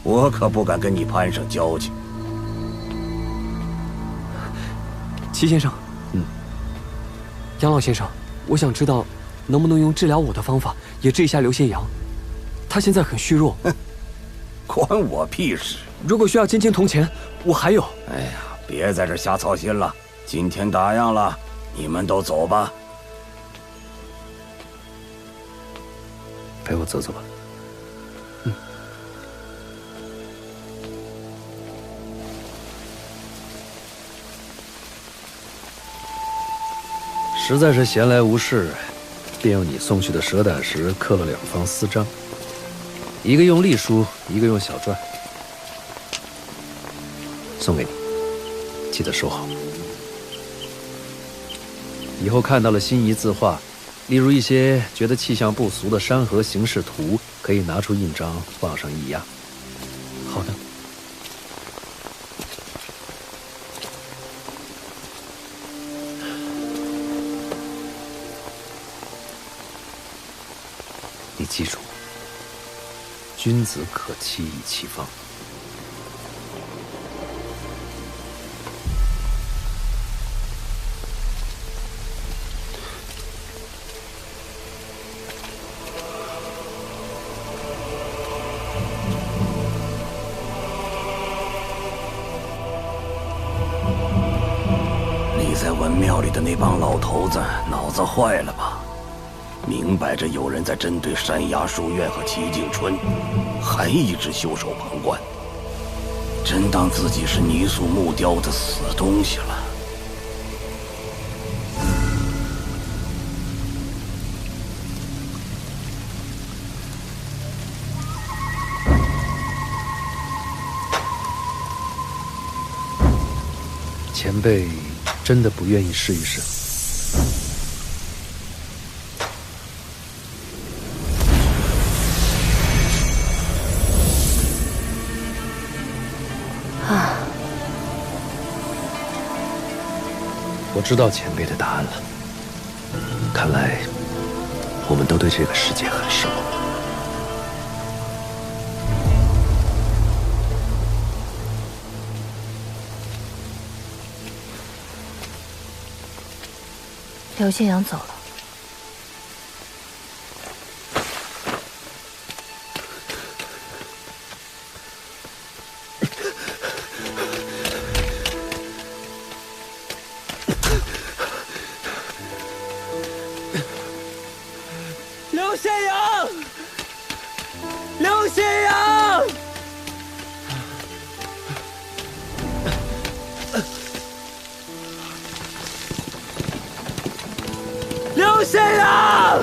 E: 我可不敢跟你攀上交情。
K: 齐先生，杨老先生，我想知道，能不能用治疗我的方法也治一下刘先阳？他现在很虚弱。
E: 关我屁事！
K: 如果需要金钱铜钱，我还有。
E: 哎呀，别在这瞎操心了。今天打烊了，你们都走吧。
A: 陪我走走吧。实在是闲来无事，便用你送去的蛇胆石刻了2方私章，一个用隶书，一个用小篆，送给你，记得收好。以后看到了心仪字画，例如一些觉得气象不俗的山河形势图，可以拿出印章往上一压。好的。你记住，君子可欺意其方。
E: 你在文庙里的那帮老头子脑子坏了吧？明摆着有人在针对山崖书院和齐景春，还一直袖手旁观，真当自己是泥塑木雕的死东西了。
A: 前辈真的不愿意试一试？我知道前辈的答案了。看来我们都对这个世界很失望。
D: 刘宪阳走了。
C: 刘宪阳，刘宪阳，刘宪阳！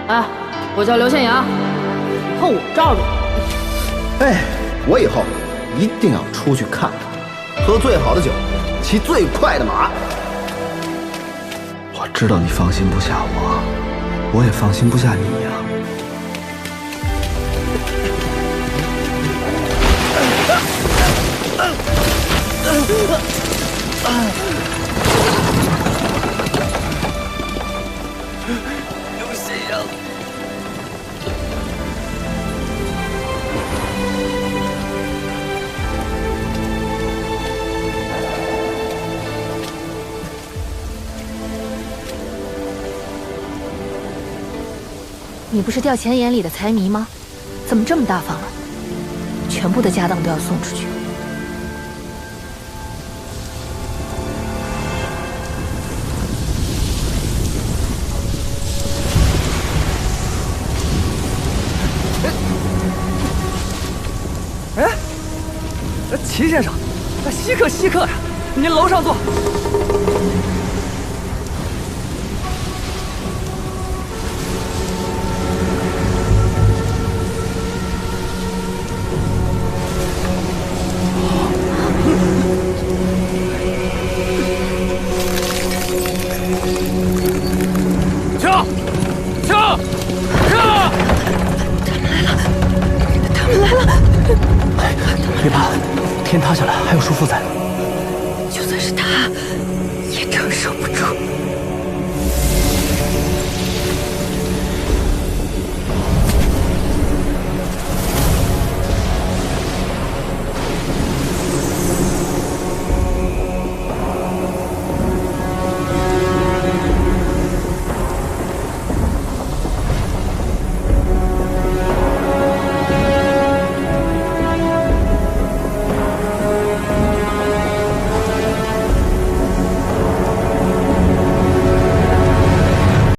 V: 哎，我叫刘宪阳，以后我罩着你。
L: 哎，我以后一定要出去看看，喝最好的酒，骑最快的马。
W: 我知道你放心不下我，我也放心不下你呀。
C: 刘宪阳。
D: 你不是掉钱眼里的财迷吗？怎么这么大方了？全部的家当都要送出去。
C: 哎，齐先生，稀客稀客呀，您楼上坐。别怕，天塌下来还有叔父在。
U: 就算是他，也承受不住。